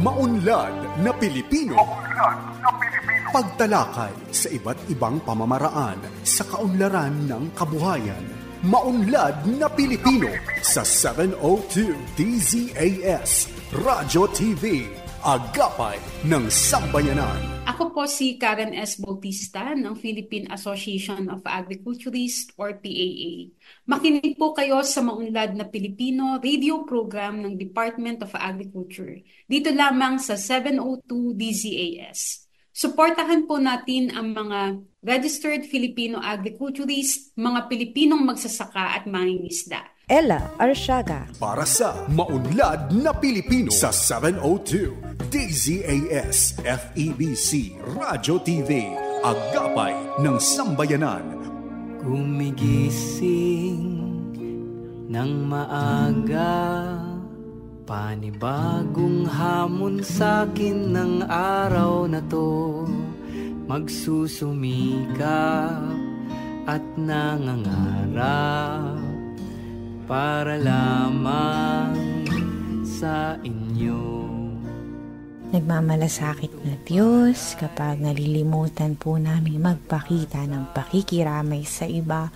Maunlad na Pilipino. Pagtalakay sa iba't ibang pamamaraan sa kaunlaran ng kabuhayan. Maunlad na Pilipino sa 702 DZAS Radyo TV. Agapay ng Sambayanan. Ako po si Karen S. Bautista ng Philippine Association of Agriculturists or PAA. Makinig po kayo sa Maunlad na Pilipino radio program ng Department of Agriculture. Dito lamang sa 702 DZAS. Suportahan po natin ang mga registered Filipino agriculturists, mga Pilipinong magsasaka at mangingisda. Ella Arsiaga. Para sa Maunlad na Pilipino sa 702 DZAS FEBC Radyo TV. Agapay ng Sambayanan. Gumigising ng maaga, panibagong hamon sa'kin ng araw na to. Magsusumikap at nangangarap para lamang sa inyo. Nagmamalasakit na Diyos kapag nalilimutan po namin magpakita ng pakikiramay sa iba.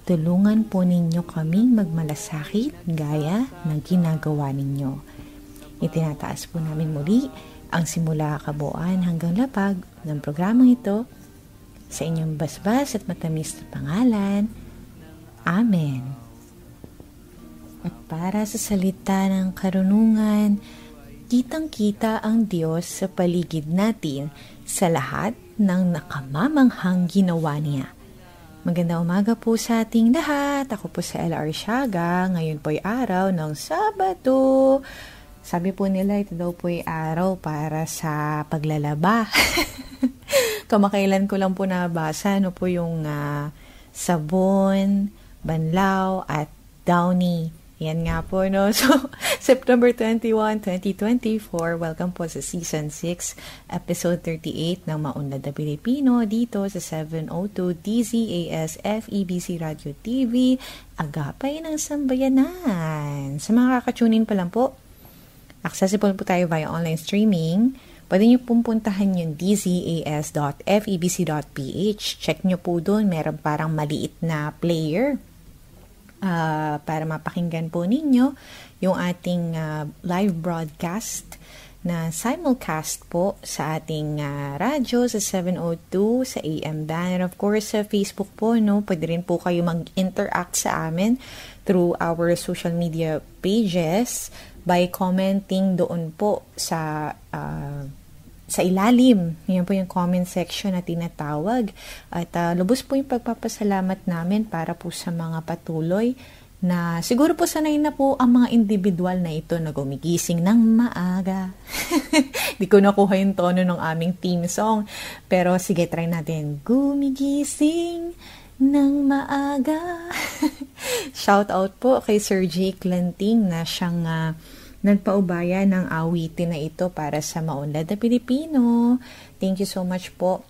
Tulungan po ninyo kaming magmalasakit gaya ng ginagawa ninyo. Itinataas po namin muli ang simula kabuuan hanggang lapag ng programang ito sa inyong basbas at matamis na pangalan. Amen. At para sa salita ng karunungan, kitang-kita ang Diyos sa paligid natin sa lahat ng nakamamanghang ginawa niya. Magandang umaga po sa ating lahat. Ako po si Ella Arsiaga. Ngayon po ay araw ng Sabado. Sabi po nila, ito daw po ay araw para sa paglalaba. Kamakailan ko lang po nabasa ano po yung sabon, banlaw at downy. Yan nga po, no? So, September 21, 2024, welcome po sa Season 6, Episode 38 ng Maunlad na Pilipino dito sa 702 DZAS FEBC Radio TV, Agapay ng Sambayanan. Sa mga kakatunin pa lang po, accessible po tayo via online streaming. Pwede nyo pumuntahan yung dzas.febc.ph. Check nyo po doon, meron parang maliit na player para mapakinggan po ninyo yung ating live broadcast na simulcast po sa ating radyo sa 702 sa AM band. And of course, sa Facebook po, no, pwede rin po kayo mag-interact sa amin through our social media pages by commenting doon po sa ilalim. Yan po yung comment section na tinatawag. At lubos po yung pagpapasalamat namin para po sa mga patuloy na siguro po sanay na po ang mga individual na ito na gumigising ng maaga. Di ko nakuha yung tono ng aming theme song. Pero sige, try natin. Gumigising ng maaga. Shout out po kay Sir Jake Lanting na siyang nagpaubaya ng awitin na ito para sa Maunlad na Pilipino. Thank you so much po.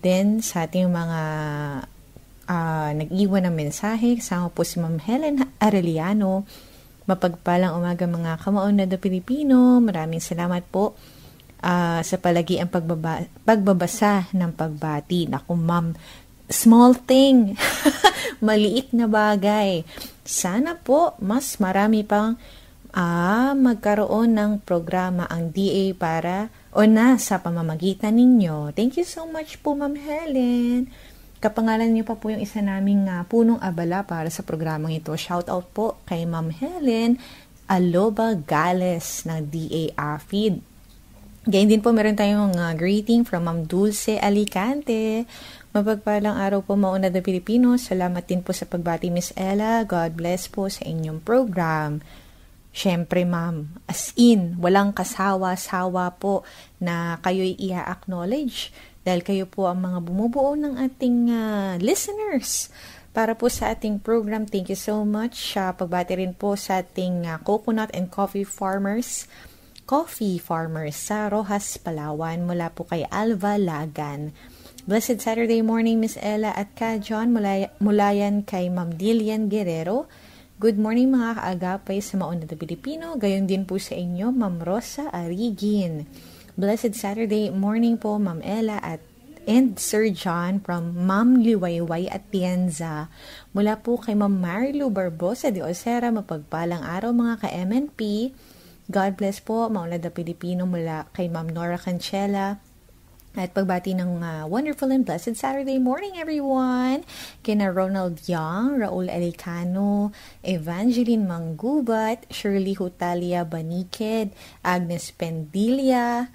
Then, sa ating mga nag-iwan ng mensahe, kasama po si Ma'am Helen Arellano. Mapagpalang umaga mga Maunlad na Pilipino. Maraming salamat po sa palagi ang pagbabasa ng pagbati. Naku, Ma'am, small thing. Maliit na bagay. Sana po mas marami pang magkaroon ng programa ang DA para o na sa pamamagitan ninyo. Thank you so much po, Ma'am Helen. Kapangalan niyo pa po yung isa naming punong abala para sa programang ito. Shout out po kay Ma'am Helen Aloba Gales ng DA AFID. Ganyan din po meron tayong greeting from Ma'am Dulce Alicante. Mapagpalang araw po Maunlad na Pilipino. Salamat din po sa pagbati, Miss Ella. God bless po sa inyong program. Siyempre, ma'am, as in, walang kasawa-sawa po na kayo'y i-acknowledge dahil kayo po ang mga bumubuo ng ating listeners para po sa ating program. Thank you so much. Pagbati rin po sa ating coconut and coffee farmers sa Rojas, Palawan, mula po kay Alva Lagan. Blessed Saturday morning, Miss Ella at Ka John, mula yan kay Ma'am Dilian Guerrero. Good morning mga kaagapay sa Mauna na Pilipino. Gayon din po sa inyo, Ma'am Rosa Arigin. Blessed Saturday morning po, Ma'am Ella and Sir John from Ma'am Liwayway Atienza. Mula po kay Ma'am Marilu Barbosa de Osera, mapagpalang araw mga ka-MNP. God bless po, Mauna na Pilipino mula kay Ma'am Nora Cancela. At pagbati ng wonderful and blessed Saturday morning, everyone. Kina Ronald Young, Raul Elicano, Evangeline Manggubat, Shirley Hutalia Baniked, Agnes Pendilla,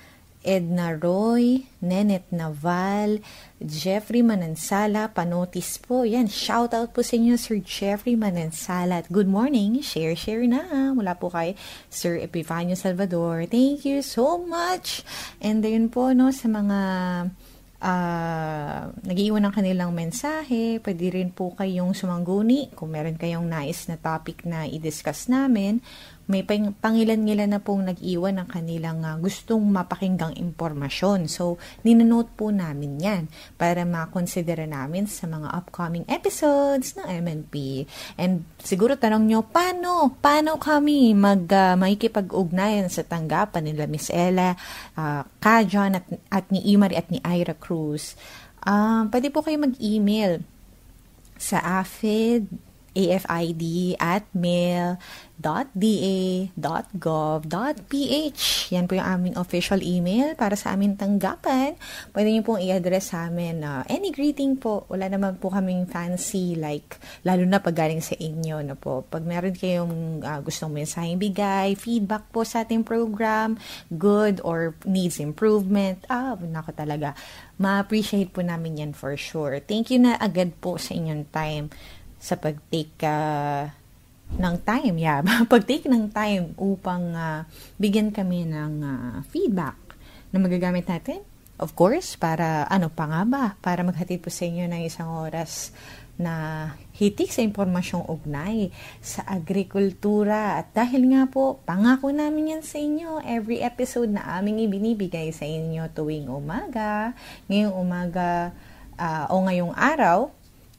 Edna Roy, Nenet Naval, Jeffrey Manansala, panotis po. Yan, shout out po sa inyo, Sir Jeffrey Manansala. At good morning, share na. Mula po kay Sir Epifanio Salvador. Thank you so much. And then po, no, sa mga nag-iwan ng kanilang mensahe, pwede rin po kayong sumangguni kung meron kayong nais na topic na i-discuss namin. May pangilan-ngilan na pong nag-iwan ng kanilang gustong mapakinggang impormasyon. So, ninanote po namin yan para makonsidera namin sa mga upcoming episodes ng MNP. And siguro tanong nyo, paano kami makikipag-ugnayan sa tanggapan nila Miss Ella, Ka John at ni Imari at ni Ira Cruz? Pwede po kayo mag-email sa afid@mail.da.gov.ph. Yan po yung aming official email para sa aming tanggapan. Pwede niyo pong i-address sa amin any greeting po. Wala naman po kaming fancy lalo na pag galing sa inyo na po. Pag meron kayong gustong mensaheng bigay, feedback po sa ating program, good or needs improvement, nako talaga. Ma-appreciate po namin yan for sure. Thank you na agad po sa inyong time sa pag-take ng time, pag-take ng time upang bigyan kami ng feedback na magagamit natin. Of course, para para maghatid po sa inyo ng isang oras na hitik sa impormasyong ugnay sa agrikultura. At dahil nga po, pangako namin yan sa inyo, every episode na aming ibinibigay sa inyo tuwing umaga, ngayong araw,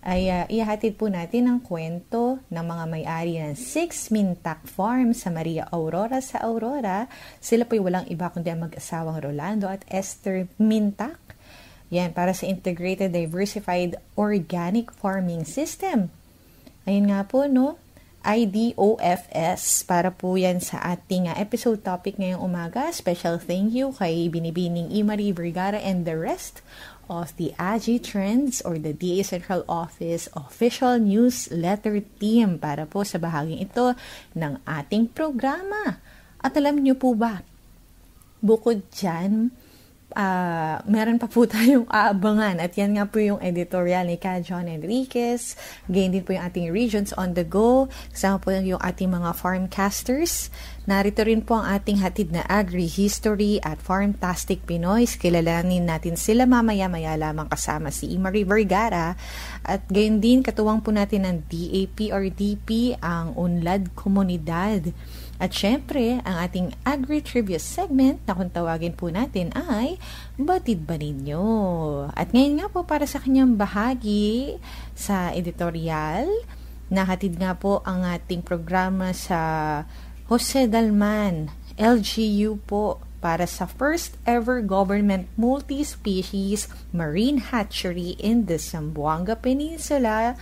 ay ihahatid po natin ang kwento ng mga may-ari ng 6 Mintak Farm sa Maria Aurora sa Aurora. Sila po'y walang iba kundi ang mag-asawang Rolando at Esther Mintak. Yan, para sa Integrated Diversified Organic Farming System. Ayun nga po, no? IDOFS. Para po yan sa ating episode topic ngayong umaga. Special thank you kay Binibining Imari Vergara and the rest of the AGI Trends or the DA Central Office official newsletter team para po sa bahaging ito ng ating programa. At alam niyo po ba, bukod dyan, meron pa po tayong aabangan at yan nga po yung editorial ni Ka John Enriquez. Ganyan din po yung ating Regions on the Go. Kasama po yung ating mga farmcasters. Narito rin po ang ating hatid na agri-history at Farmtastic Pinoys. Kilalanin natin sila mamaya-maya lamang kasama si Imari Vergara. At gayon din katuwang po natin ng DAPRDP, ang Unlad Komunidad. At syempre, ang ating Agri-Trivia segment na kung tawagin po natin ay Batid Ba Ninyo? At ngayon nga po para sa kanyang bahagi sa editorial, nahatid nga po ang ating programa sa Jose Dalman, LGU po, para sa first ever government multi-species marine hatchery in the Zamboanga Peninsula.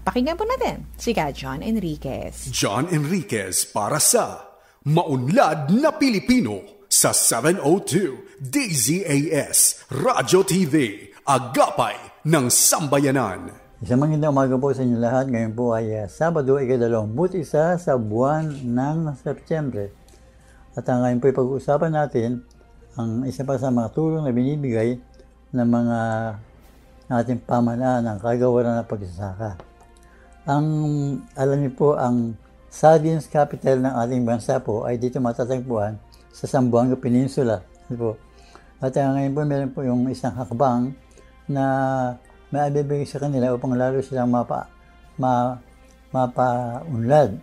Pakinggan po natin si Ka John Enriquez. John Enriquez para sa Maunlad na Pilipino sa 702 DZAS Radio TV, Agapay ng Sambayanan. Isang magandang umaga po sa inyo lahat. Ngayon po ay Sabado, 21 sa buwan ng Setyembre. At ngayon po pag-uusapan natin ang isa pa sa mga tulong na binibigay ng mga ating pamahalaan ng kagawaran ng pagsasaka. Alam niyo po, ang sardines capital ng ating bansa po ay dito matatagpuan sa Zamboanga Peninsula. At ngayon po meron po yung isang hakbang na maibibigay sa kanila upang lalo silang mapaunlad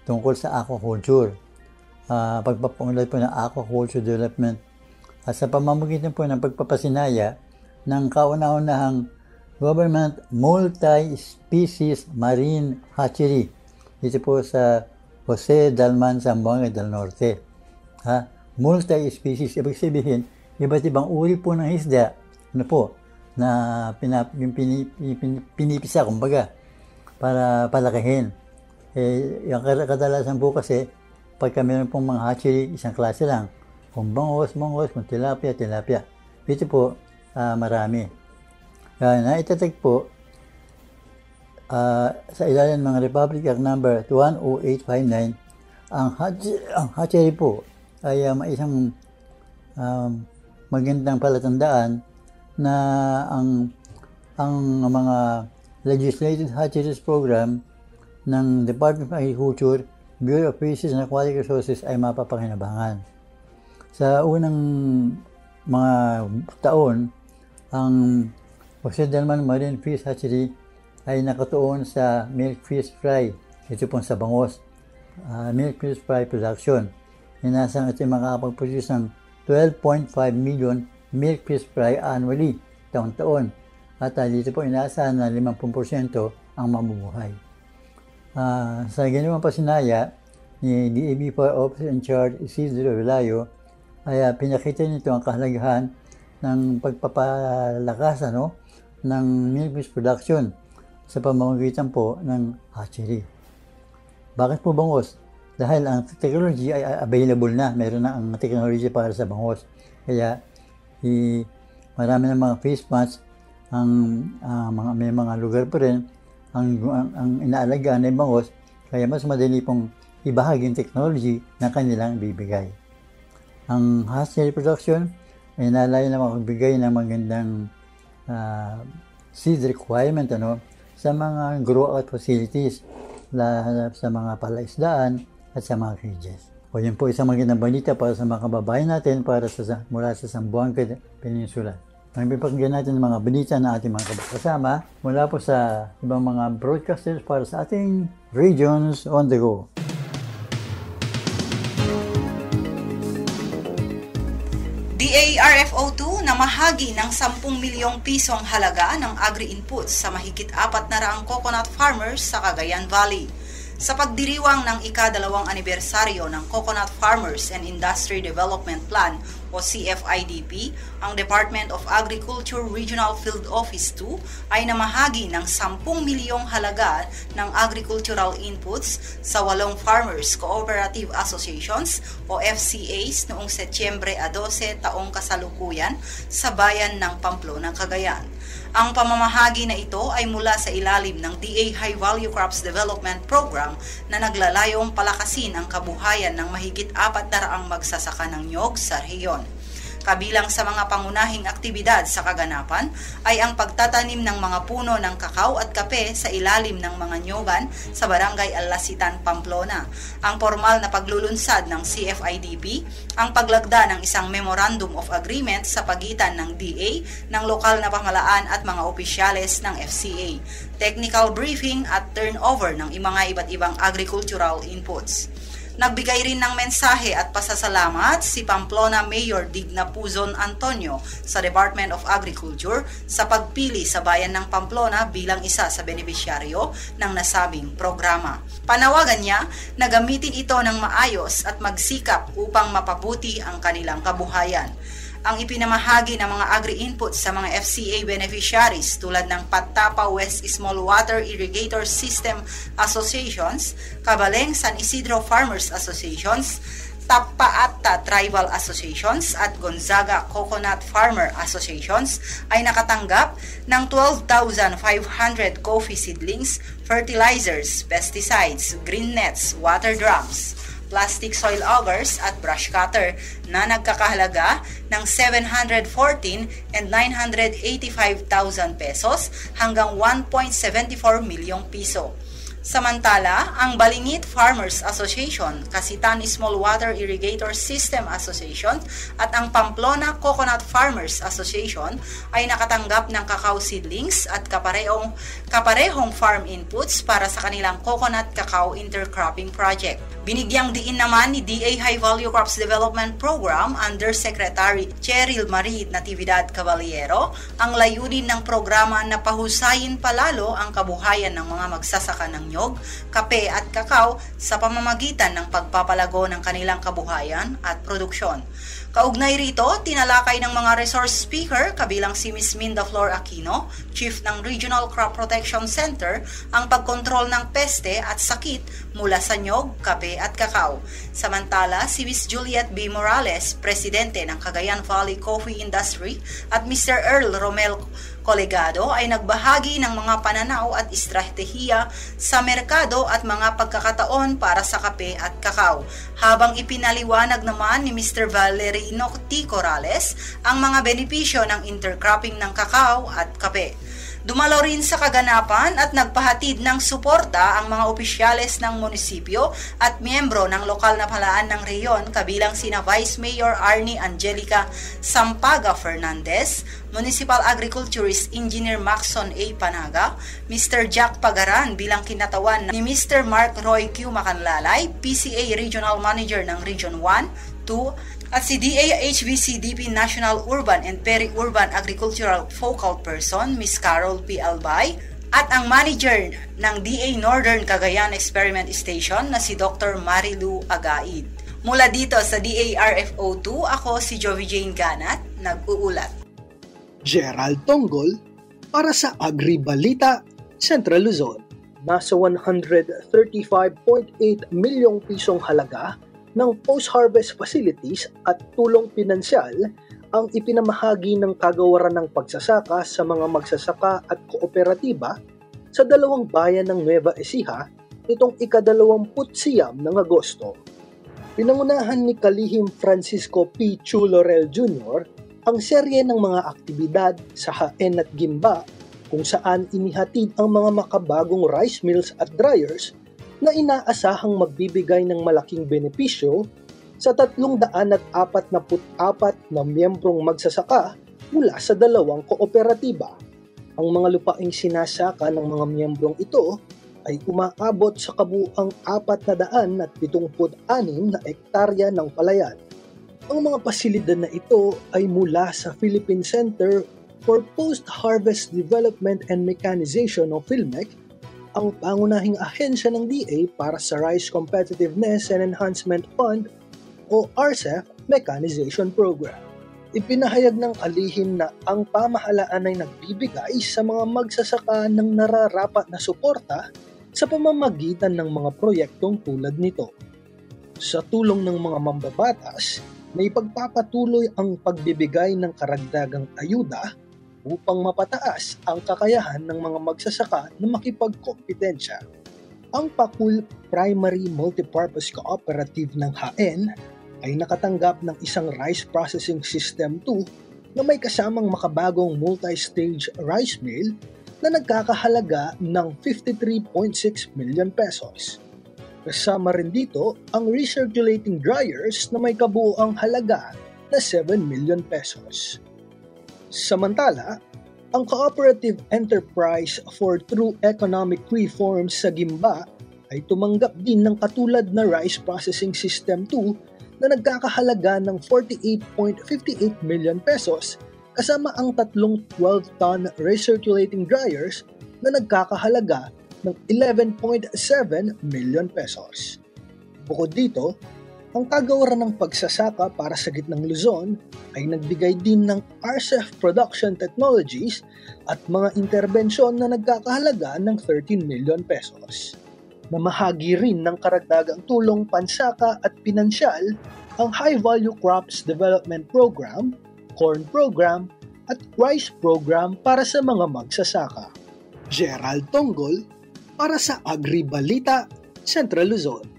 tungkol sa aquaculture. Pagpapaunlad po ng aquaculture development at sa pamamagitan po ng pagpapasinaya ng kauna-unahang government multi-species marine hatchery dito po sa Jose Dalman, Zamboanga del Norte. Multi-species, ibig sabihin, iba't ibang uri po ng isda na pinipisa, kumbaga, para palakihin. Yung kadalasan po kasi, pagka meron pong mga hatchery, isang klase lang. Kung bangos, kung tilapia. Dito po, marami. Naitatag po, sa ilalim ng Republic Act number 10859, ang hatchery po ay isang magandang palatandaan na ang mga legislated hatcheries program ng Department of Agriculture, Bureau of Fisheries and Aquatic Resources ay mapapakinabangan. Sa unang mga taon, ang Jose Dalman Marine Fish Hatchery ay nakatuon sa milk fish fry. Ito pong sa Bangos. Milk fish fry production. Inasang ito makakapag-produce ng 12.5 million milk fish fry annually, taon-taon. At dito po inaasahan na 50% ang mamubuhay. Sa ginawang pasinaya ni DAB Officer in Charge Isidro Velayo, ay pinakita nito ang kahalagahan ng pagpapalakas ng milk fish production sa pamamagitan po ng hatchery. Bakit po Bangos? Dahil ang technology ay available na. Meron na ang technology para sa Bangos. Kaya marami ng mga fish ponds, may mga lugar pa rin ang inaalagaan ng Bangos. Kaya mas madali pong ibahagi yung technology na kanilang bibigay. Ang hatchery production ay nalayo na makagbigay ng magandang seed requirement sa mga grow-out facilities, sa mga palaisdaan at sa mga cages. O yun po isang magandang balita para sa mga kababayan natin mula sa Zamboanga Peninsula. Pagpapakinggan natin ang mga balita na ating mga kasama mula po sa ibang mga broadcasters para sa ating Regions on the Go. DARFO2 na mahagi ng 10 milyong pisong halaga ng agri-inputs sa mahigit 400 coconut farmers sa Cagayan Valley. Sa pagdiriwang ng ika-2 anibersaryo ng Coconut Farmers and Industry Development Plan o CFIDP, ang Department of Agriculture Regional Field Office 2 ay namahagi ng 10 milyong halaga ng agricultural inputs sa 8 Farmers Cooperative Associations o FCAs noong Setyembre 12 taong kasalukuyan sa bayan ng Pamplona, Cagayan. Ang pamamahagi na ito ay mula sa ilalim ng DA High Value Crops Development Program na naglalayong palakasin ang kabuhayan ng mahigit 400 magsasaka ng niyog sa rehiyon. Kabilang sa mga pangunahing aktibidad sa kaganapan ay ang pagtatanim ng mga puno ng kakao at kape sa ilalim ng mga nyogan sa Barangay Alasitan, Pamplona, ang formal na paglulunsad ng CFIDP, ang paglagda ng isang Memorandum of Agreement sa pagitan ng DA, ng lokal na pamahalaan at mga opisyales ng FCA, technical briefing at turnover ng mga iba't ibang agricultural inputs. Nagbigay rin ng mensahe at pasasalamat si Pamplona Mayor Digna Puzon Antonio sa Department of Agriculture sa pagpili sa bayan ng Pamplona bilang isa sa benepisyaryo ng nasabing programa. Panawagan niya na gamitin ito ng maayos at magsikap upang mapabuti ang kanilang kabuhayan. Ang ipinamahagi ng mga agri-inputs sa mga FCA beneficiaries tulad ng Patapa West Small Water Irrigator System Associations, Cabaleng San Isidro Farmers Associations, Tapaata Tribal Associations at Gonzaga Coconut Farmer Associations ay nakatanggap ng 12,500 coffee seedlings, fertilizers, pesticides, green nets, water drums, plastic soil augers at brush cutter na nagkakahalaga ng 714 and 985,000 pesos hanggang 1.74 milyong piso. Samantala, ang Balingit Farmers Association, Kasitan Small Water Irrigator System Association at ang Pamplona Coconut Farmers Association ay nakatanggap ng cacao seedlings at kaparehong farm inputs para sa kanilang coconut cacao intercropping project. Binigyang diin naman ni DA High Value Crops Development Program Undersecretary Cheryl Marie Natividad Caballero ang layunin ng programa na pahusayin palalo ang kabuhayan ng mga magsasaka ng nyog, kape at kakao sa pamamagitan ng pagpapalago ng kanilang kabuhayan at produksyon. Kaugnay rito, tinalakay ng mga resource speaker kabilang si Ms. Minda Flor Aquino, Chief ng Regional Crop Protection Center, ang pagkontrol ng peste at sakit mula sa nyog, kape at kakao. Samantala, si Ms. Juliet B. Morales, Presidente ng Cagayan Valley Coffee Industry, at Mr. Earl Romel Colegado ay nagbahagi ng mga pananaw at estratehiya sa merkado at mga pagkakataon para sa kape at kakao, habang ipinaliwanag naman ni Mr. Valerino T. Corrales ang mga benepisyo ng intercropping ng kakao at kape. Dumalo rin sa kaganapan at nagpahatid ng suporta ang mga opisyales ng munisipyo at miyembro ng lokal na palaan ng reyon kabilang sina Vice Mayor Arnie Angelica Sampaga Fernandez, Municipal Agriculturist Engineer Maxon A. Panaga, Mr. Jack Pagaran bilang kinatawan ni Mr. Mark Roy Q. Macanlalay, PCA Regional Manager ng Region 1, 2, at si DAHVCDP National Urban and Peri-Urban Agricultural Focal Person, Ms. Carol P. Albay, at ang manager ng DA Northern Cagayan Experiment Station na si Dr. Marilu Agaid. Mula dito sa DARFO2, ako si Jovi Jane Ganat, nag-uulat. Gerald Tonggol para sa Agri-Balita, Central Luzon. Nasa 135.8 milyong pisong halaga ng post-harvest facilities at tulong pinansyal ang ipinamahagi ng Kagawaran ng Pagsasaka sa mga magsasaka at kooperatiba sa dalawang bayan ng Nueva Ecija nitong ika-29 ng Agosto. Pinangunahan ni Kalihim Francisco P. Chulorel Jr. ang serye ng mga aktibidad sa Haen at Gimba kung saan inihatid ang mga makabagong rice mills at dryers na inaasahang magbibigay ng malaking benepisyo sa 344 na miyembrong magsasaka mula sa dalawang kooperatiba. Ang mga lupaing sinasaka ng mga miyembrong ito ay umaabot sa kabuuang 476 na ektarya ng palayan. Ang mga pasilidad na ito ay mula sa Philippine Center for Post-Harvest Development and Mechanization o PhilMec, ang pangunahing ahensya ng DA para sa Rice Competitiveness and Enhancement Fund o RCEF Mechanization Program. Ipinahayag ng kalihim na ang pamahalaan ay nagbibigay sa mga magsasaka ng nararapat na suporta sa pamamagitan ng mga proyektong tulad nito. Sa tulong ng mga mambabatas, may pagpapatuloy ang pagbibigay ng karagdagang ayuda upang mapataas ang kakayahan ng mga magsasaka na makipagkompetensya. Ang Pakul Primary Multipurpose Cooperative ng Haen ay nakatanggap ng isang Rice Processing System 2 na may kasamang makabagong multi-stage rice mill na nagkakahalaga ng 53.6 million pesos. Kasama rin dito ang recirculating dryers na may kabuuang halaga na 7 million pesos. Samantala, ang Cooperative Enterprise for True Economic Reforms sa Gimba ay tumanggap din ng katulad na Rice Processing System 2 na nagkakahalaga ng 48.58 million pesos kasama ang tatlong 12-ton recirculating dryers na nagkakahalaga ng 11.7 million pesos. Bukod dito, ang Kagawaran ng Pagsasaka para sa Gitnang Luzon ay nagbigay din ng RCEF Production Technologies at mga interbensyon na nagkakahalaga ng 13 million pesos. Namahagi rin ng karagdagang tulong pansaka at pinansyal ang High Value Crops Development Program, Corn Program at Rice Program para sa mga magsasaka. Gerald Tonggol para sa Agri-Balita, Central Luzon.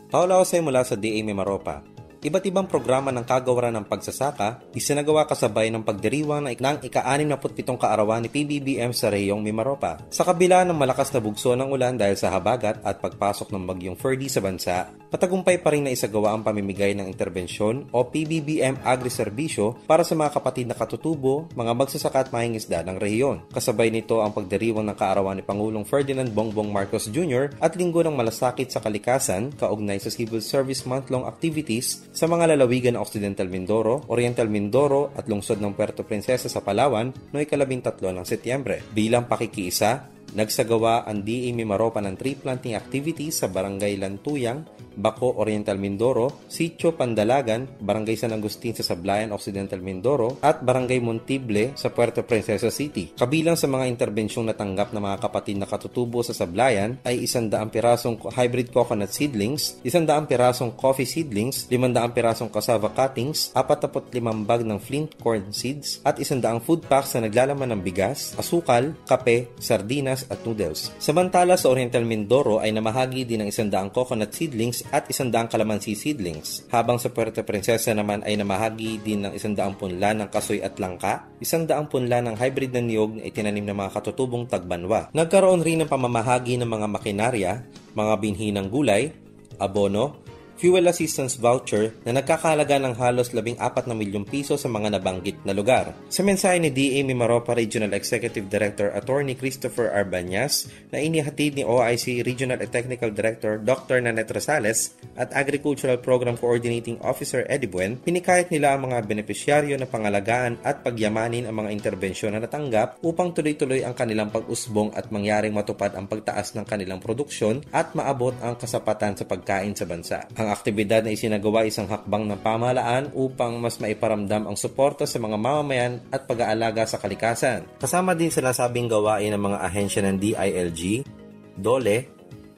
Taulaw mula sa DA Mimaropa. Iba't ibang programa ng Kagawaran ng Pagsasaka isinagawa kasabay ng pagdiriwang ng ika-67 kaarawan ni PBBM sa reyong Mimaropa. Sa kabila ng malakas na bugso ng ulan dahil sa habagat at pagpasok ng bagyong Ferdy sa bansa, patagumpay pa rin na isagawa ang pamimigay ng interbensyon o PBBM Agri-Serbisyo para sa mga kapatid na katutubo, mga magsasaka at mahingisda ng rehiyon. Kasabay nito ang pagdiriwang ng kaarawan ni Pangulong Ferdinand Bongbong Marcos Jr. at Linggo ng Malasakit sa Kalikasan kaugnay sa Civil Service Month-long activities sa mga lalawigan ng Occidental Mindoro, Oriental Mindoro at lungsod ng Puerto Princesa sa Palawan noong 13 ng Setyembre. Bilang pakikiisa, Nagsagawa ang DA Mimaropa ng tree planting activities sa Barangay Lantuyang, Baco, Oriental Mindoro, Sitio Pandalagan, Barangay San Agustin sa Sablayan, Occidental Mindoro, at Barangay Montible sa Puerto Princesa City. Kabilang sa mga interbensyong natanggap ng mga kapatid na katutubo sa Sablayan ay 100 pirasong hybrid coconut seedlings, 100 pirasong coffee seedlings, 500 pirasong cassava cuttings, 45 bag ng flint corn seeds, at 100 food packs na naglalaman ng bigas, asukal, kape, sardinas at noodles. Samantala sa Oriental Mindoro ay namahagi din ng 100 coconut seedlings at 100 calamansi seedlings, habang sa Puerto Princesa naman ay namahagi din ng 100 punla ng kasoy at langka, 100 punla ng hybrid na niyog na itinanim ng mga katutubong tagbanwa. Nagkaroon rin ng pamamahagi ng mga makinarya, mga binhi ng gulay, abono, fuel assistance voucher na nagkakahalaga ng halos 14 na milyong piso sa mga nabanggit na lugar. Sa mensahe ni DA Mimaropa Regional Executive Director Attorney Christopher Arbanyas na inihatid ni OIC Regional and Technical Director Dr. Nanette Rosales at Agricultural Program Coordinating Officer Eddie Buen, pinikayat nila ang mga benepisyaryo na pangalagaan at pagyamanin ang mga interbensyon na natanggap upang tuloy-tuloy ang kanilang pag-usbong at mangyaring matupad ang pagtaas ng kanilang produksyon at maabot ang kasapatan sa pagkain sa bansa. Ang aktibidad na isinagawa isang hakbang ng pamahalaan upang mas maiparamdam ang suporta sa mga mamamayan at pag-aalaga sa kalikasan. Kasama din sa nasabing gawain ng mga ahensya ng DILG, DOLE,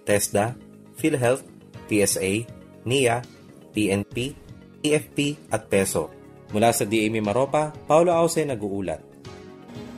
TESDA, PhilHealth, PSA, NIA, PNP, EFP at PESO. Mula sa DA Mimaropa, Paulo Auce nag-uulat.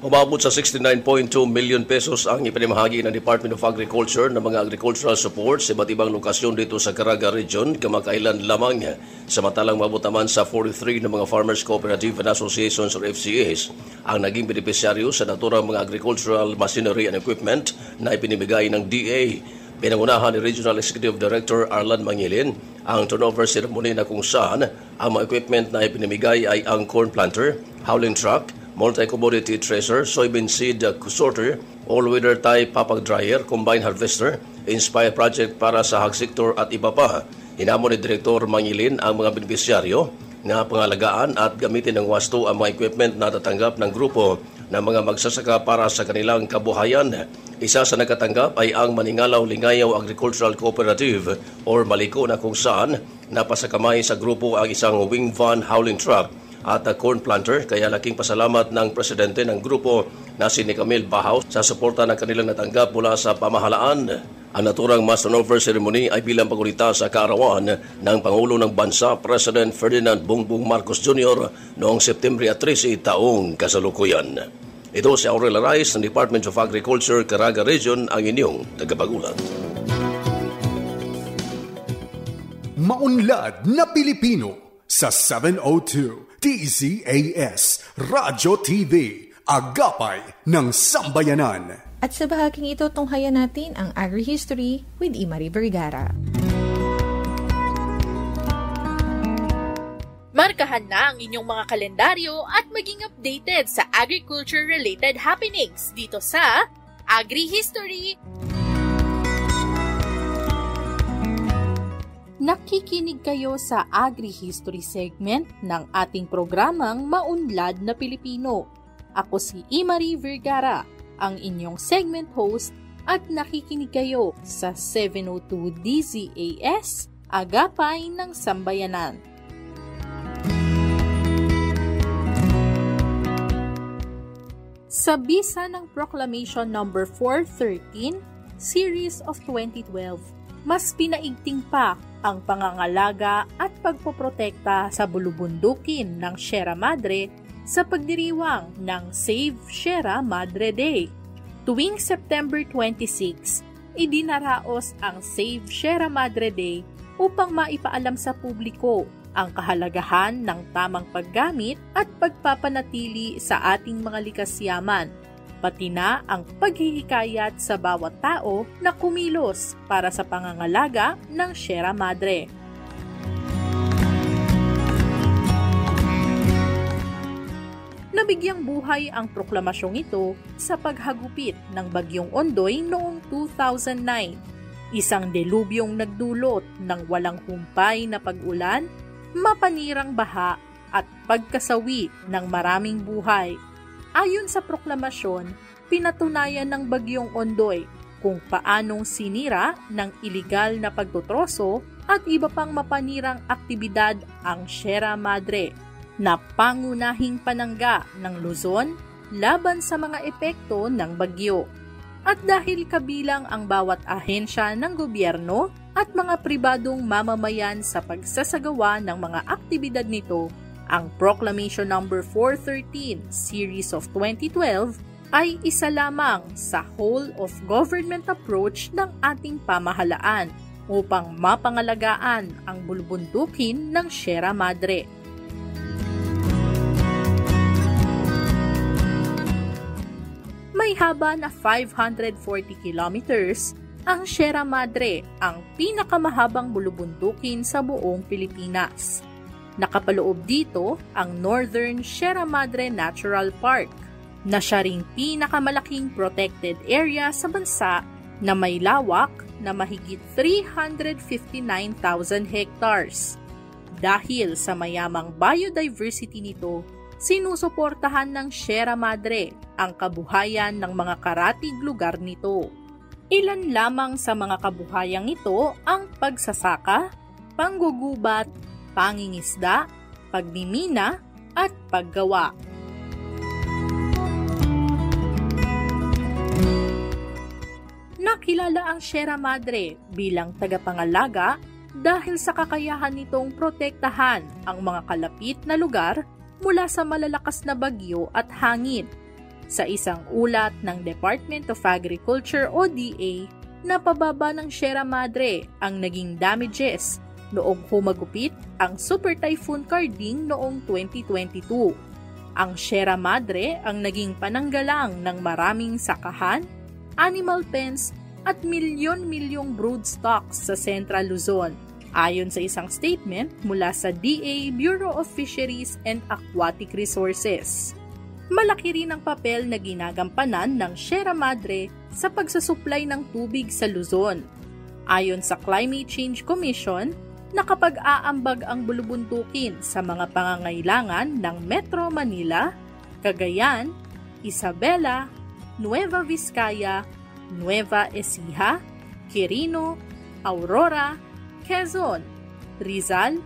Umabot sa 69.2 million pesos ang ipinamahagi ng Department of Agriculture ng mga agricultural support sa iba't ibang lokasyon dito sa Caraga Region kamakailan lamang. Samantalang mabot naman sa 43 ng mga Farmers Cooperative and Associations or FCAs ang naging benepisyaryo sa naturang mga agricultural machinery and equipment na ipinibigay ng DA. Pinangunahan ni Regional Executive Director Arlan Mangilin ang turnover ceremony na kung saan ang mga equipment na ipinamigay ay ang corn planter, howling truck, multi-commodity thresher, soybean seed sorter, all-weather type papag dryer, combine harvester, Inspire project para sa hog sector at iba pa. Hinamon ni Direktor Mangilin ang mga benepisyaryo na pangalagaan at gamitin ng wasto ang mga equipment na tatanggap ng grupo ng mga magsasaka para sa kanilang kabuhayan. Isa sa nakatanggap ay ang Maningalaw Lingayaw Agricultural Cooperative or Maliko na kung saan napasakamay sa grupo ang isang wing van howling truck at corn planter, kaya laking pasalamat ng presidente ng grupo na si Camille Bahaw sa suporta ng kanilang natanggap mula sa pamahalaan. Ang naturang mass turnover ceremony ay bilang pagulita sa kaarawan ng Pangulo ng Bansa, President Ferdinand Bongbong Marcos Jr. noong September 13 taong kasalukuyan. Ito si Aurel Arais ng Department of Agriculture, Caraga Region, ang inyong tagapagulat. Maunlad na Pilipino sa 702 DZAS Radyo TV, Agapay ng Sambayanan. At sa bahaging ito, tunghayan natin ang Agri-History with Imari Vergara. Markahan na ang inyong mga kalendaryo at maging updated sa agriculture-related happenings dito sa Agri-History. Nakikinig kayo sa Agri-History segment ng ating programang Maunlad na Pilipino. Ako si Imari Vergara, ang inyong segment host, at nakikinig kayo sa 702 DZAS, Agapay ng Sambayanan. Sa bisa ng Proclamation No. 413, Series of 2012, mas pinaigting pa ang pangangalaga at pagpoprotekta sa bulubundukin ng Sierra Madre sa pagdiriwang ng Save Sierra Madre Day. Tuwing September 26, idinaraos ang Save Sierra Madre Day upang maipaalam sa publiko ang kahalagahan ng tamang paggamit at pagpapanatili sa ating mga likas yaman, pati na ang paghihikayat sa bawat tao na kumilos para sa pangangalaga ng Sierra Madre. Nabigyang buhay ang proklamasyong ito sa paghagupit ng Bagyong Ondoy noong 2009, isang delubyong nagdulot ng walang humpay na pag-ulan, mapanirang baha at pagkasawi ng maraming buhay. Ayon sa proklamasyon, pinatunayan ng Bagyong Ondoy kung paanong sinira ng iligal na pagtutroso at iba pang mapanirang aktibidad ang Sierra Madre na pangunahing panangga ng Luzon laban sa mga epekto ng bagyo. At dahil kabilang ang bawat ahensya ng gobyerno at mga pribadong mamamayan sa pagsasagawa ng mga aktibidad nito, ang Proclamation No. 413 Series of 2012 ay isa lamang sa whole-of-government approach ng ating pamahalaan upang mapangalagaan ang bulubundukin ng Sierra Madre. May haba na 540 kilometers, ang Sierra Madre ang pinakamahabang bulubundukin sa buong Pilipinas. Nakapaloob dito ang Northern Sierra Madre Natural Park, na siya ring pinakamalaking protected area sa bansa na may lawak na mahigit 359,000 hectares. Dahil sa mayamang biodiversity nito, sinusuportahan ng Sierra Madre ang kabuhayan ng mga karatig lugar nito. Ilan lamang sa mga kabuhayang ito ang pagsasaka, panggugubat, pangingisda, pagmimina, at paggawa. Nakilala ang Sierra Madre bilang tagapangalaga dahil sa kakayahan nitong protektahan ang mga kalapit na lugar mula sa malalakas na bagyo at hangin. Sa isang ulat ng Department of Agriculture o DA, napababa ng Sierra Madre ang naging damages noong humagupit ang Super Typhoon Karding noong 2022. Ang Sierra Madre ang naging pananggalang ng maraming sakahan, animal pens at milyon-milyong broodstocks sa Central Luzon, ayon sa isang statement mula sa DA Bureau of Fisheries and Aquatic Resources. Malaki rin ang papel na ginagampanan ng Sierra Madre sa pagsasuplay ng tubig sa Luzon. Ayon sa Climate Change Commission, nakapag-aambag ang bulubundukin sa mga pangangailangan ng Metro Manila, Cagayan, Isabela, Nueva Vizcaya, Nueva Ecija, Quirino, Aurora, Quezon, Rizal,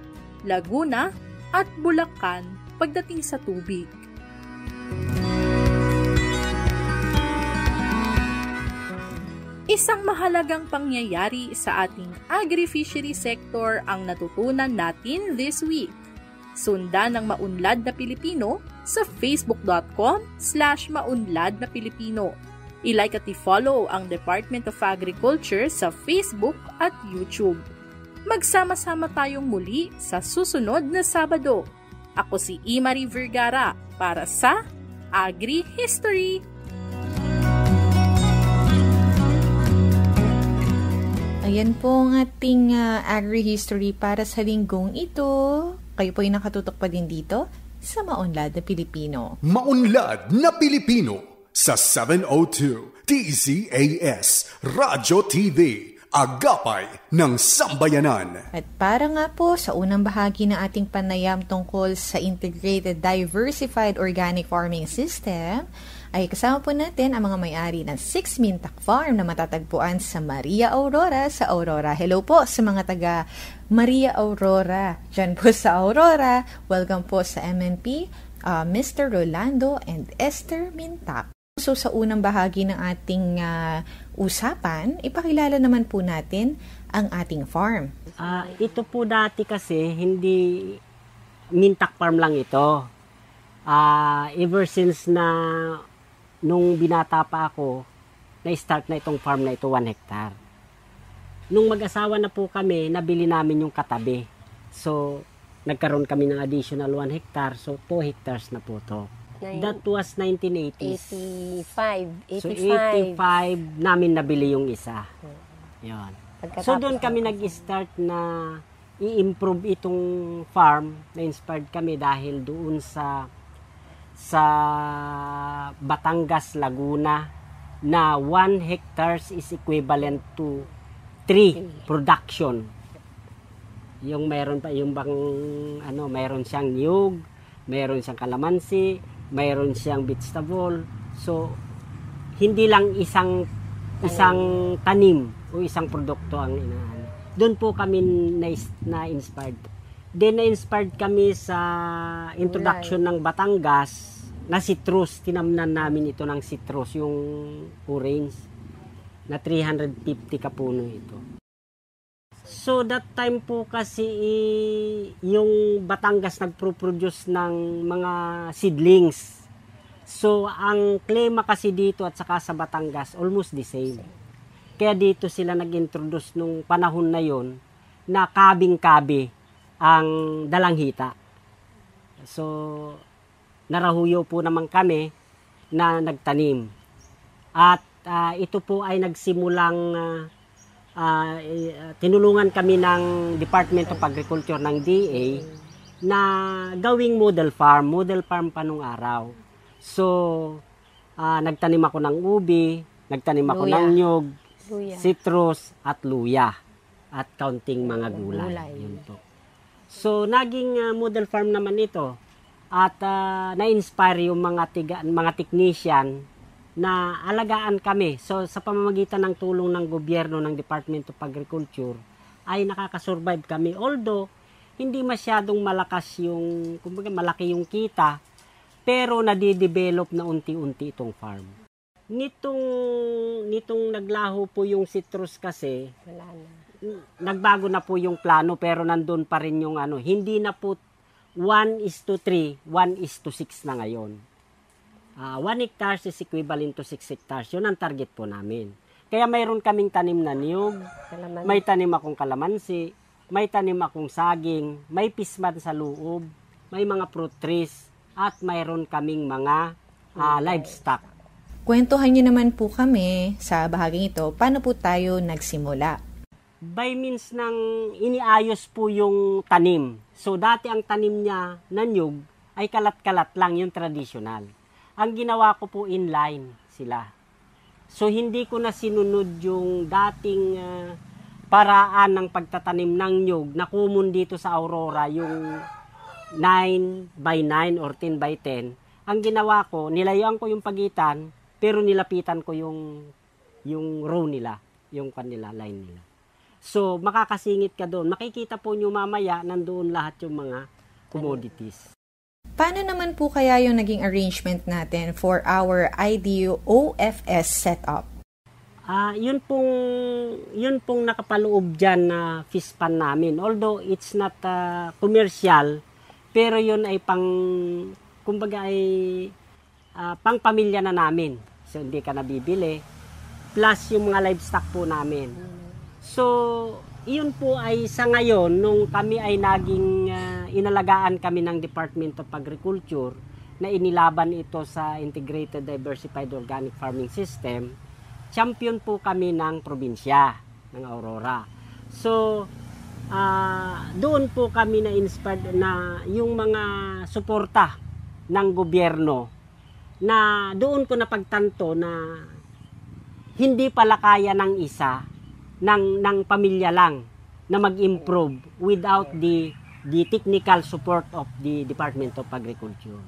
Laguna, at Bulacan pagdating sa tubig. Isang mahalagang pangyayari sa ating agri-fishery sector ang natutunan natin this week. Sundan ng Maunlad na Pilipino sa facebook.com/maunlad na Pilipino. I-like at i-follow ang Department of Agriculture sa Facebook at YouTube. Magsama-sama tayong muli sa susunod na Sabado. Ako si Imari Vergara para sa Agri History. Ayan po ang ating agri-history para sa linggong ito. Kayo po ay nakatutok pa din dito sa Maunlad na Pilipino. Maunlad na Pilipino sa 702 DZAS Radyo TV, Agapay ng Sambayanan. At para nga po sa unang bahagi ng ating panayam tungkol sa Integrated Diversified Organic Farming System, ay kasama po natin ang mga may-ari ng 6 Mintak Farm na matatagpuan sa Maria Aurora sa Aurora. Hello po sa mga taga Maria Aurora. Diyan po sa Aurora. Welcome po sa MNP, Mr. Rolando and Esther Mintak. So sa unang bahagi ng ating usapan, ipakilala naman po natin ang ating farm. Ito po dati kasi hindi Mintak Farm lang ito. Ever since na nung binata pa ako, na-start na itong farm na ito 1 hectare. Nung mag-asawa na po kami, nabili namin yung katabi. So, nagkaroon kami ng additional 1 hectare. So, 2 hectares na po to. That was 1980s. 85. So, 85 namin nabili yung isa. Yun. So, doon kami nag-start na i-improve itong farm. Na-inspired kami dahil doon sa Batangas, Laguna, na 1 hectares is equivalent to 3 production. Yung meron pa yung bang meron siyang niyog, meron siyang kalamansi, meron siyang vegetable. So hindi lang isang tanim o isang produkto ang inaano. Doon po kami na-inspired. Then na-inspired kami sa introduction ng Batangas na citrus. Tinamnan namin ito ng citrus, yung orange, na 350 kapuno ito. So that time po kasi yung Batangas nagpo-produce ng mga seedlings. So ang klima kasi dito at saka sa Batangas almost the same. Kaya dito sila nag-introduce nung panahon na yon na kabing-kabi ang dalanghita. So narahuyo po naman kami na nagtanim. At ito po ay nagsimulang tinulungan kami ng Department of Agriculture ng DA na gawing model farm pa nung araw. So, nagtanim ako ng ubi, nagtanim ako ng nyug, citrus at luya at kaunting mga gulay. Yun po. So, naging model farm naman ito at na-inspire yung mga technician na alagaan kami. So, sa pamamagitan ng tulong ng gobyerno ng Department of Agriculture, ay nakakasurvive kami. Although, hindi masyadong malakas yung, kumbaga malaki yung kita, pero nadidevelop na unti-unti itong farm. Nitong naglaho po yung citrus kasi, nagbago na po yung plano, pero nandun pa rin yung hindi na po 1:3, 1:6 na ngayon. 1 hectares is equivalent to 6 hectares. Yun ang target po namin. Kaya mayroon kaming tanim na niyog, may tanim akong kalamansi, may tanim akong saging, may pisman sa loob, may mga fruit trees, at mayroon kaming mga livestock. Kwentuhan niyo naman po kami sa bahaging ito, paano po tayo nagsimula? By means ng iniayos po yung tanim. So dati ang tanim niya na niyog ay kalat-kalat lang, yung traditional. Ang ginawa ko po inline sila. So hindi ko na sinunod yung dating paraan ng pagtatanim ng nyug na common dito sa Aurora, yung 9x9 or 10x10. Ang ginawa ko, nilayuan ko yung pagitan, pero nilapitan ko yung row nila, yung kanila, line nila. So makakasingit ka doon. Makikita po nyo mamaya, nandoon lahat yung mga commodities. Paano naman po kaya yung naging arrangement natin for our IDU OFS setup? Yun pong nakapaloob dyan na fish pan namin. Although it's not commercial, pero yun ay kumbaga ay pang pamilya na namin. So hindi ka nabibili. Plus yung mga livestock po namin. So iyon po ay sa ngayon, nung kami ay naging inalagaan kami ng Department of Agriculture na inilaban ito sa Integrated Diversified Organic Farming System, champion po kami ng probinsya ng Aurora. So, doon po kami na-inspired na yung mga suporta ng gobyerno na doon ko napagtanto na hindi pala kaya ng isa ng pamilya lang na mag-improve without the technical support of the Department of Agriculture.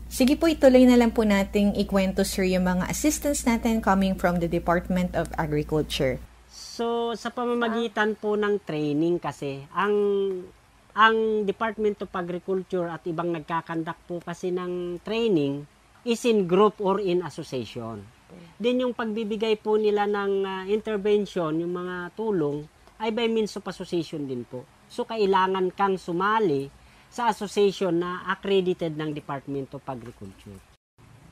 Sige po, ituloy na lang po nating ikwento, sir, yung mga assistance natin coming from the Department of Agriculture. So, sa pamamagitan po ng training kasi, ang Department of Agriculture at ibang nagkakandak po kasi ng training is in group or in association. Din yung pagbibigay po nila ng intervention, yung mga tulong, ay by means of association din po. So, kailangan kang sumali sa association na accredited ng Department of Agriculture.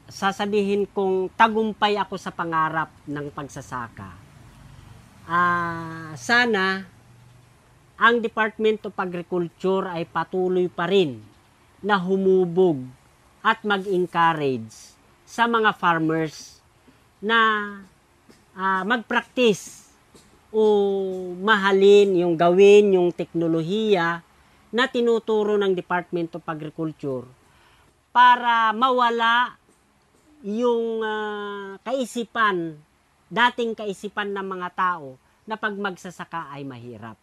Sasabihin kong tagumpay ako sa pangarap ng pagsasaka. Sana ang Department of Agriculture ay patuloy pa rin na humubog at mag-encourage sa mga farmers na mag-practice o mahalin yung gawin yung teknolohiya na tinuturo ng Department of Agriculture para mawala yung dating kaisipan ng mga tao na pag magsasaka ay mahirap.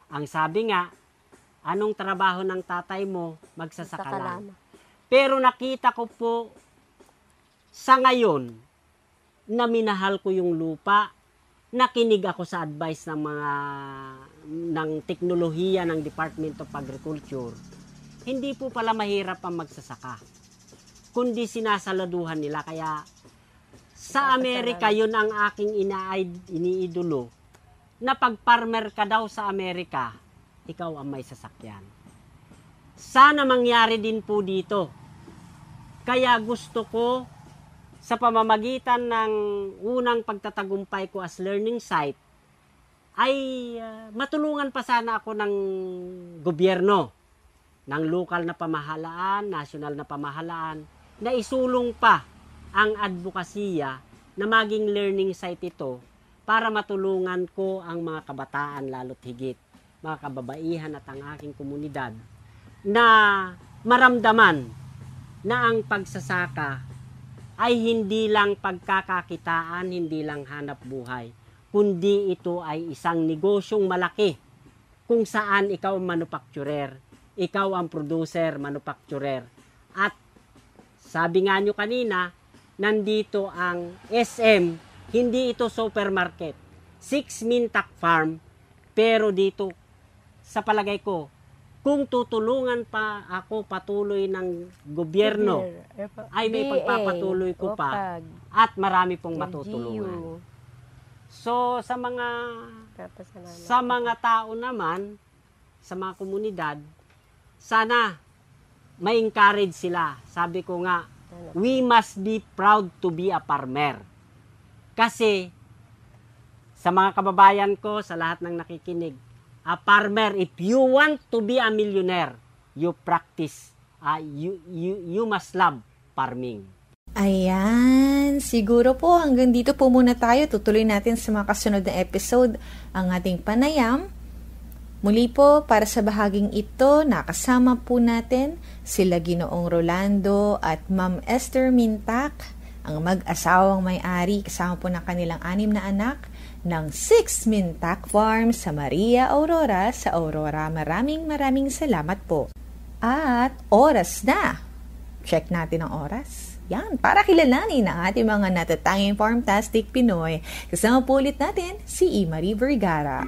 Ang sabi nga, anong trabaho ng tatay mo? Magsasaka lang. Pero nakita ko po sa ngayon na minahal ko yung lupa, nakinig ako sa advice ng teknolohiya ng Department of Agriculture, hindi po pala mahirap ang magsasaka, kundi sinasaladuhan nila. Kaya sa Amerika, yun ang aking iniidolo, na pag farmer ka daw sa Amerika, ikaw ang may sasakyan. Sana mangyari din po dito. Kaya gusto ko, sa pamamagitan ng unang pagtatagumpay ko as learning site, ay matulungan pa sana ako ng gobyerno, ng lokal na pamahalaan, national na pamahalaan, na isulong pa ang advokasya na maging learning site ito para matulungan ko ang mga kabataan, lalo't higit mga kababaihan at ang aking komunidad, na maramdaman na ang pagsasaka ay hindi lang pagkakakitaan, hindi lang hanap buhay, kundi ito ay isang negosyong malaki kung saan ikaw ang manufacturer, ikaw ang producer, manufacturer. At sabi nga nyo kanina, nandito ang SM, hindi ito supermarket. 6 Mintak Farm, pero dito, sa palagay ko, kung tutulungan pa ako patuloy ng gobyerno, ay may pagpapatuloy ko pa at marami pong matutulungan. So sa mga tao naman, sa mga komunidad, sana ma-encourage sila. Sabi ko nga, we must be proud to be a farmer. Kasi sa mga kababayan ko, sa lahat ng nakikinig, a farmer, if you want to be a millionaire, you practice, you must love farming. Ayan, siguro po hanggang dito po muna tayo. Tutuloy natin sa mga kasunod na episode ang ating panayam. Muli po, para sa bahaging ito, nakasama po natin sila Ginoong Rolando at Ma'am Esther Mintak, ang mag-asawang may-ari, kasama po ng kanilang 6 na anak, ng 6 Mintak Farm sa Maria Aurora sa Aurora. Maraming salamat po. At oras na. Check natin ang oras. Yan, para kilalanin ang ating mga natatanging Farmtastic Pinoy. Kasama po ulit natin si Marie Vergara.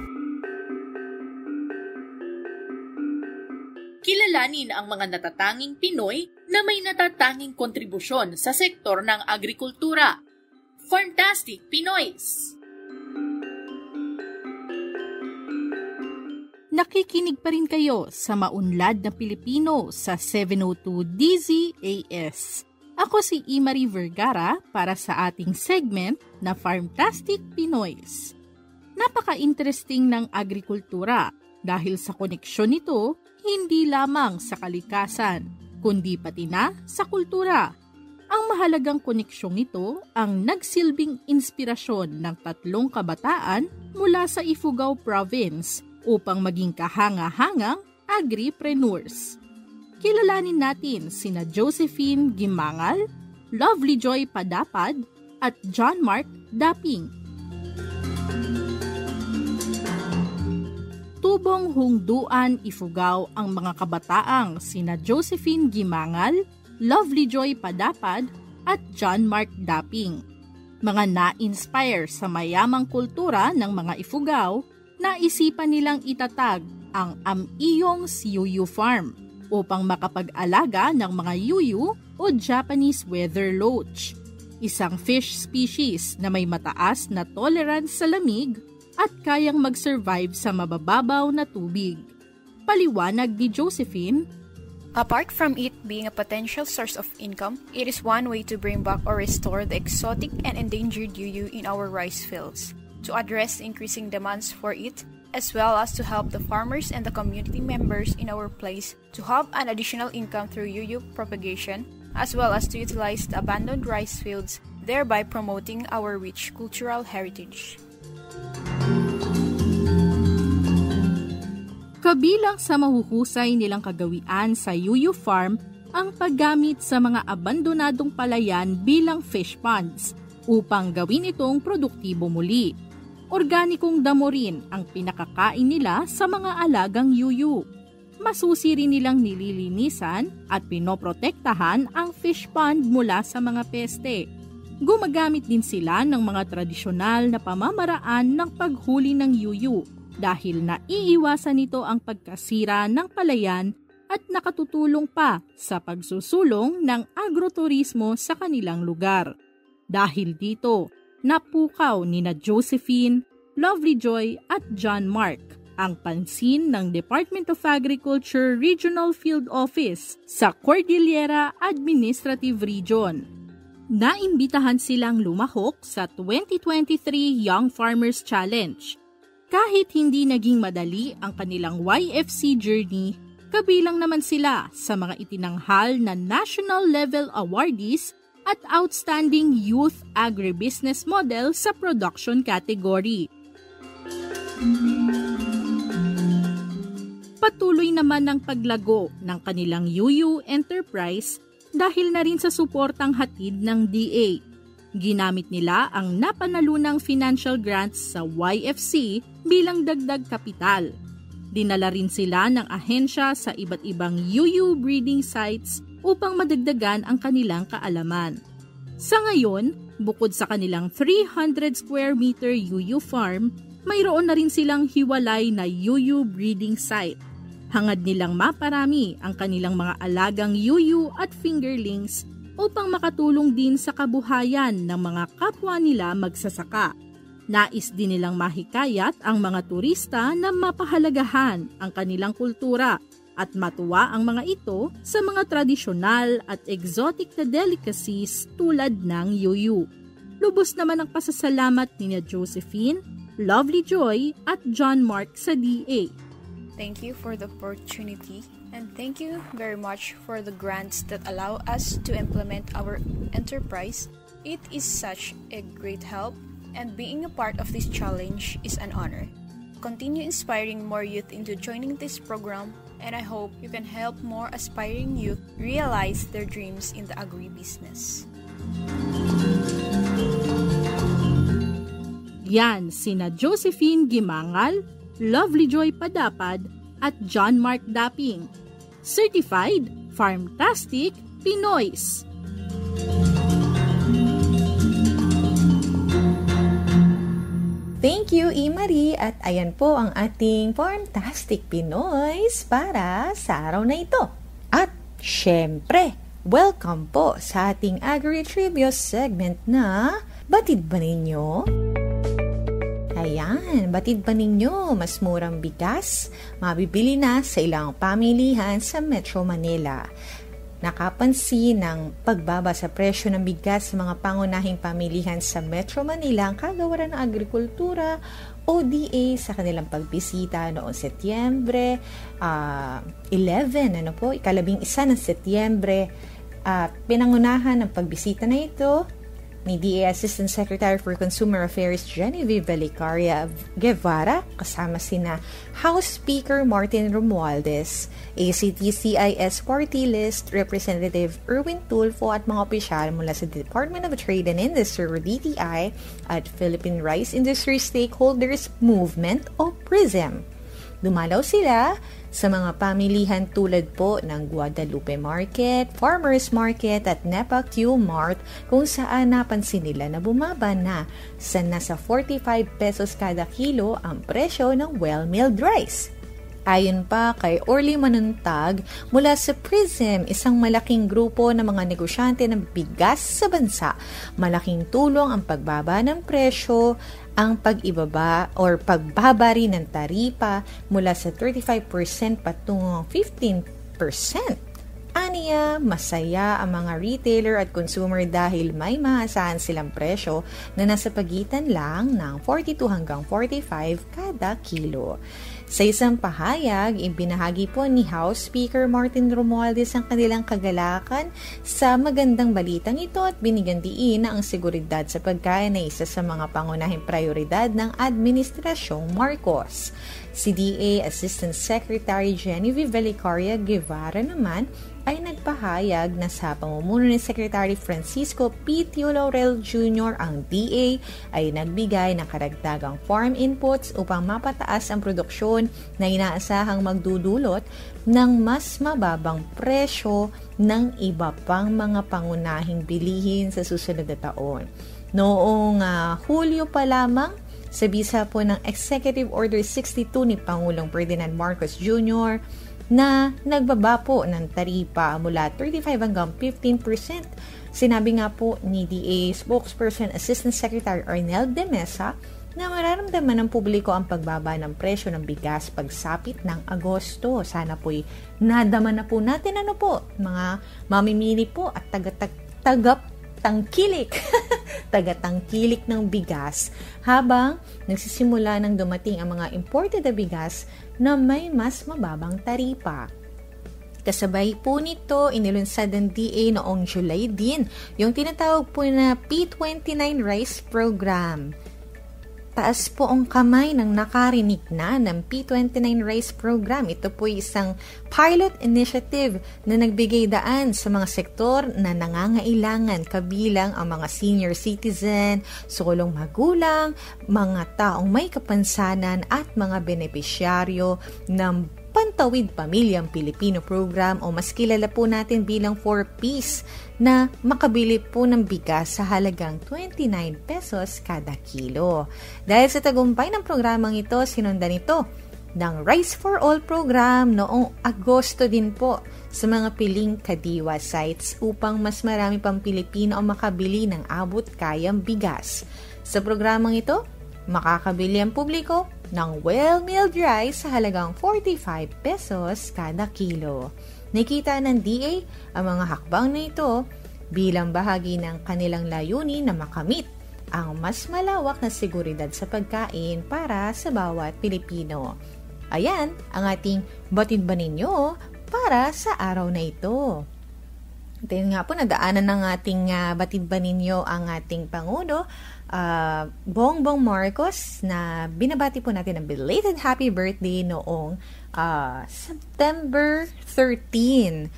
Kilalanin ang mga natatanging Pinoy na may natatanging kontribusyon sa sektor ng agrikultura. Farmtastic Pinoys! Nakikinig pa rin kayo sa Maunlad na Pilipino sa 702 DZAS. Ako si Marie Vergara para sa ating segment na Farmtastic Pinoys. Napaka-interesting ng agrikultura dahil sa koneksyon nito hindi lamang sa kalikasan, kundi pati na sa kultura. Ang mahalagang koneksyong ito ang nagsilbing inspirasyon ng 3 kabataan mula sa Ifugao Province upang maging kahanga-hangang agripreneurs. Kilalanin natin sina Josephine Gimangal, Lovely Joy Padapad at John Mark Daping. Tubong Hungduan, Ifugao ang mga kabataang sina Josephine Gimangal, Lovely Joy Padapad at John Mark Daping. Mga na-inspire sa mayamang kultura ng mga Ifugao, naisipan nilang itatag ang Amiyong Yuyu Farm upang makapag-alaga ng mga yuyu o Japanese weather loach, isang fish species na may mataas na tolerance sa lamig at kayang mag-survive sa mabababaw na tubig. Paliwanag ni Josephine, apart from it being a potential source of income, it is one way to bring back or restore the exotic and endangered yuyu in our rice fields, to address increasing demands for it, as well as to help the farmers and the community members in our place to have an additional income through yuyu propagation, as well as to utilize the abandoned rice fields, thereby promoting our rich cultural heritage. Kabilang sa mahuhusay nilang kagawian sa yuyu farm ang paggamit sa mga abandonadong palayan bilang fish ponds upang gawin itong produktibo muli. Organikong damo rin ang pinakakain nila sa mga alagang yuyu. Masusi rin nilang nililinisan at pinoprotektahan ang fish pond mula sa mga peste. Gumagamit din sila ng mga tradisyonal na pamamaraan ng paghuli ng yuyu dahil naiiwasan nito ang pagkasira ng palayan at nakatutulong pa sa pagsusulong ng agroturismo sa kanilang lugar. Dahil dito, napukaw nina Josephine, Lovely Joy at John Mark ang pansin ng Department of Agriculture Regional Field Office sa Cordillera Administrative Region. Naimbitahan silang lumahok sa 2023 Young Farmers Challenge. Kahit hindi naging madali ang kanilang YFC journey, kabilang naman sila sa mga itinanghal na national level awardees at outstanding youth agribusiness model sa production category. Patuloy naman ang paglago ng kanilang yuyu enterprise dahil na rin sa suportang hatid ng DA. Ginamit nila ang napanalunang financial grants sa YFC bilang dagdag kapital. Dinala rin sila ng ahensya sa iba't ibang yuyu breeding sites upang madagdagan ang kanilang kaalaman. Sa ngayon, bukod sa kanilang 300 square meter yuyu farm, mayroon na rin silang hiwalay na yuyu breeding site. Hangad nilang maparami ang kanilang mga alagang yuyu at fingerlings upang makatulong din sa kabuhayan ng mga kapwa nila magsasaka. Nais din nilang mahikayat ang mga turista na mapahalagahan ang kanilang kultura at matuwa ang mga ito sa mga tradisyonal at exotic na delicacies tulad ng yuyu. Lubos naman ang pasasalamat ni Josephine, Lovely Joy at John Mark sa DA. Thank you for the opportunity, and thank you very much for the grants that allow us to implement our enterprise. It is such a great help, and being a part of this challenge is an honor. Continue inspiring more youth into joining this program, and I hope you can help more aspiring youth realize their dreams in the agribusiness. Yan sina Josephine Gimangal, Lovely Joy Padapad at John Mark Daping. Certified Farmtastic Pinoys. Thank you, Marie. At ayan po ang ating Farmtastic Pinoys para sa araw na ito. At syempre, welcome po sa ating Agri-Trivia segment na Batid Ba Ninyo? Ayan, batid ba ninyo mas murang bigas? Mabibili na sa ilang pamilihan sa Metro Manila. Nakapansin ng pagbaba sa presyo ng bigas sa mga pangunahing pamilihan sa Metro Manila ang Kagawaran ng Agrikultura o DA sa kanilang pagbisita noong Setyembre 11, ikalabing isa ng Setyembre. Pinangunahan ng pagbisita na ito ni DA Assistant Secretary for Consumer Affairs Genevieve Velicaria Guevara kasama sina House Speaker Martin Romualdez, ACT-CIS Party List Representative Erwin Tulfo at mga opisyal mula sa Department of Trade and Industry or DTI at Philippine Rice Industry Stakeholders Movement o PRISM. Dumalaw sila sa mga pamilihan tulad po ng Guadalupe Market, Farmers Market at Nepa Q Mart kung saan napansin nila na bumaba na sa nasa 45 pesos kada kilo ang presyo ng well-milled rice. Ayon pa kay Orly Manuntag mula sa PRISM, isang malaking grupo ng mga negosyante ng bigas sa bansa, malaking tulong ang pagbaba ng presyo, ang pag-ibaba or pagbaba rin ng taripa mula sa 35% patungong 15%. Aniya, masaya ang mga retailer at consumer dahil may maasahan silang presyo na nasa pagitan lang ng 42 hanggang 45 kada kilo. Sa isang pahayag, ibinahagi po ni House Speaker Martin Romualdez ang kanilang kagalakan sa magandang balitang ito at binigyan diin na ang seguridad sa pagkain ay isa sa mga pangunahing prioridad ng Administrasyong Marcos. Si DA Assistant Secretary Genevieve Velicaria Guevara naman ay nagpahayag na sa pamumuno ni Secretary Francisco P. Tio Laurel Jr. ang DA ay nagbigay ng karagdagang farm inputs upang mapataas ang produksyon na inaasahang magdudulot ng mas mababang presyo ng iba pang mga pangunahing bilihin sa susunod na taon. Noong Hulyo pa lamang, sa bisa po ng Executive Order 62 ni Pangulong Ferdinand Marcos Jr., na nagbaba po ng taripa mula 35 hanggang 15%. Sinabi nga po ni DA Spokesperson Assistant Secretary Arnel de Mesa na mararamdaman ng publiko ang pagbaba ng presyo ng bigas pagsapit ng Agosto. Sana po'y nadama na po natin mga mamimili po at tagatangkilik ng bigas habang nagsisimula nang dumating ang mga imported na bigas na may mas mababang taripa. Kasabay po nito, inilunsad ng DA noong July din yung tinatawag po na P29 Rice Program. Taas po ang kamay ng nakarinig na ng P29 Rice Program. Ito po isang pilot initiative na nagbigay daan sa mga sektor na nangangailangan kabilang ang mga senior citizen, sulong magulang, mga taong may kapansanan at mga benepisyaryo ng Pantawid Pamilyang Pilipino Program o mas kilala po natin bilang 4Ps na makabili po ng bigas sa halagang 29 pesos kada kilo. Dahil sa tagumpay ng programang ito, sinundan ito ng Rice for All program noong Agosto din po sa mga piling Kadiwa sites upang mas marami pang Pilipino ang makabili ng abot-kayang bigas. Sa programang ito, makakabili ang publiko ng well-milled rice sa halagang 45 pesos kada kilo. Nakita ng DA ang mga hakbang na ito bilang bahagi ng kanilang layunin na makamit ang mas malawak na seguridad sa pagkain para sa bawat Pilipino. Ayan ang ating batid ba ninyo para sa araw na ito. Dahil nga po, nadaanan ng ating batid ba ninyo ang ating Pangulo, Bongbong Marcos, na binabati po natin ang belated happy birthday noong September 13.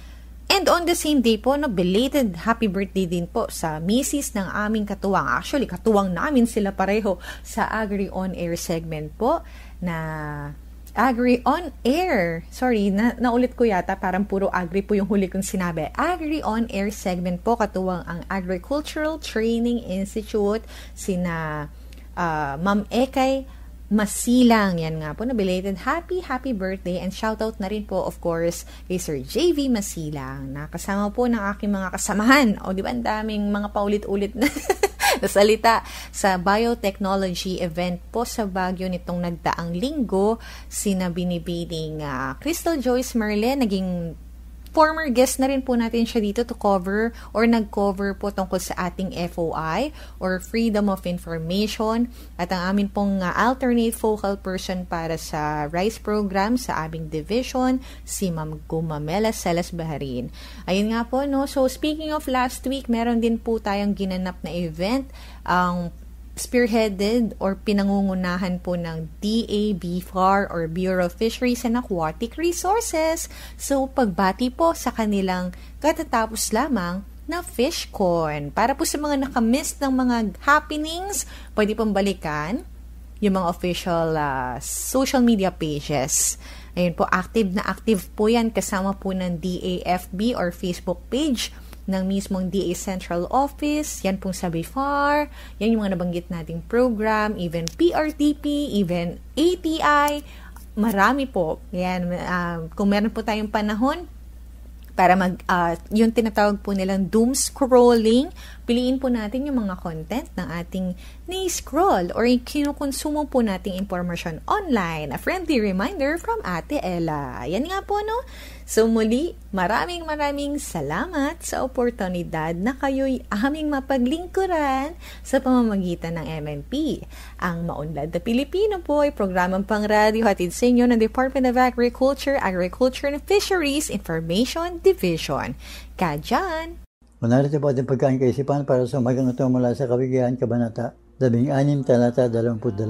And on the same day po, belated happy birthday din po sa misis ng aming katuwang. Actually, katuwang namin sila pareho sa Agri On Air segment po na Agri On Air. Sorry, naulit ko yata. Parang puro agri po yung huli kong sinabi. Agri On Air segment po. Katuwang ang Agricultural Training Institute. Sina Ma'am Ekay Masilang. Yan nga po. Belated happy birthday. And shoutout na rin po, of course, kay Sir JV Masilang. Nakasama po ng aking mga kasamahan. O, di ba ang daming mga paulit-ulit na salita sa biotechnology event po sa Baguio nitong nagdaang linggo. Sina binibining Crystal Joyce Merle, naging former guest na rin po natin siya dito to cover or nag-cover po tungkol sa ating FOI or Freedom of Information at ang amin pong alternate focal person para sa RICE program sa aming division, si Ma'am Gumamela Celes Baharin. Ayun nga po, no? So speaking of last week, meron din po tayong ginanap na event, ang spearheaded or pinangungunahan po ng DABFAR or Bureau of Fisheries and Aquatic Resources. So, pagbati po sa kanilang katatapos lamang na FishCon. Para po sa mga nakamiss ng mga happenings, pwede pong balikan yung mga official social media pages. Ayun po, active na active po yan kasama po ng DAFB or Facebook page ng mismong DA Central Office, yan pong sa BIFAR, yan yung mga nabanggit nating program, even PRTP, even ATI, marami po. Yan, kung meron po tayong panahon, para yung tinatawag po nilang doom scrolling, piliin po natin yung mga content ng ating ni-scroll or kinukonsumo po nating information online. A friendly reminder from Ate Ella. Yan nga po, no? So muli, maraming salamat sa oportunidad na kayo'y aming mapaglingkuran sa pamamagitan ng MNP. Ang Maunlad na Pilipino po ay programang pangradyo hatid sa inyo ng Department of Agriculture, Agriculture and Fisheries Information Division. Kadyan! Narito po ating pagkain kaisipan para sa umagang ito mula sa Kawigihan, Kabanata 16, talata 22.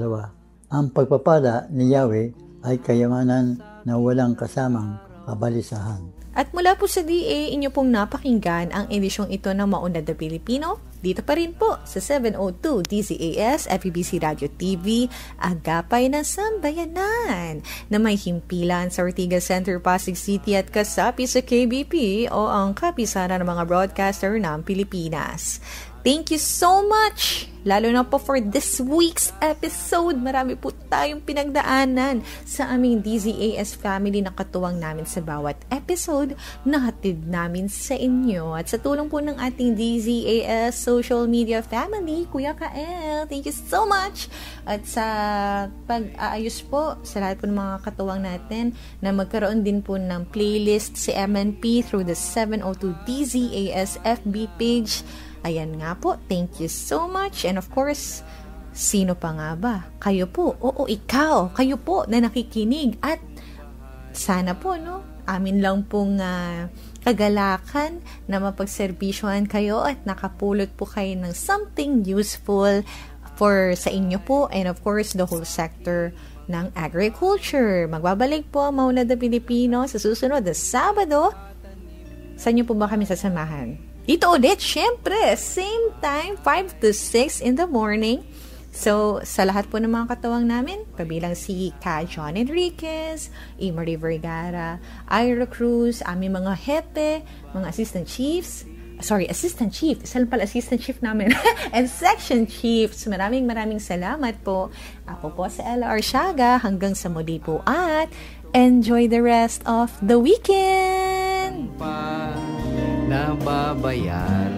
Ang pagpapala ni Yahweh ay kayamanan na walang kasamang kabalisahan. At mula po sa DA, inyo pong napakinggan ang edisyong ito ng Maunlad na Pilipino. Dito pa rin po sa 702 DZAS, FEBC Radio TV, Agapay ng Sambayanan, na may himpilan sa Ortigas Center, Pasig City at kasapi sa KBP o ang kapisanan ng mga broadcaster ng Pilipinas. Thank you so much! Lalo na po for this week's episode. Marami po tayong pinagdaanan sa aming DZAS family na katuwang namin sa bawat episode na hatid namin sa inyo. At sa tulong po ng ating DZAS social media family, Kuya Kael, thank you so much! At sa pag-aayos po sa lahat po ng mga katuwang natin na magkaroon din po ng playlist si MNP through the 702 DZAS FB page. Ayan nga po, thank you so much. And of course, sino pa nga ba? Kayo po, ikaw, kayo po na nakikinig. At sana po, no, amin lang pong kagalakan na mapagserbisyohan kayo at nakapulot po kayo ng something useful for sa inyo po and of course the whole sector ng agriculture. Magbabalik po ang Maunlad na Pilipino sa susunod na Sabado. Saan niyo po ba kami sasamahan? Dito ulit, syempre, same time, 5 to 6 in the morning. So, sa lahat po ng mga katuwang namin, kabilang si Ka John Enriquez, Marie Vergara, Ira Cruz, aming mga hepe, mga assistant chief, isa lang pala assistant chief namin, and section chiefs. Maraming salamat po. Ako po sa Ella Arsiaga, hanggang sa muli po at enjoy the rest of the weekend! Nababayaran,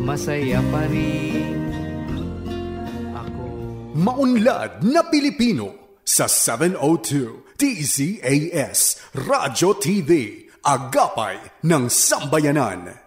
masaya pa rin ako. Maunlad na Pilipino sa 702 DZAS Radyo TV, Agapay ng Sambayanan.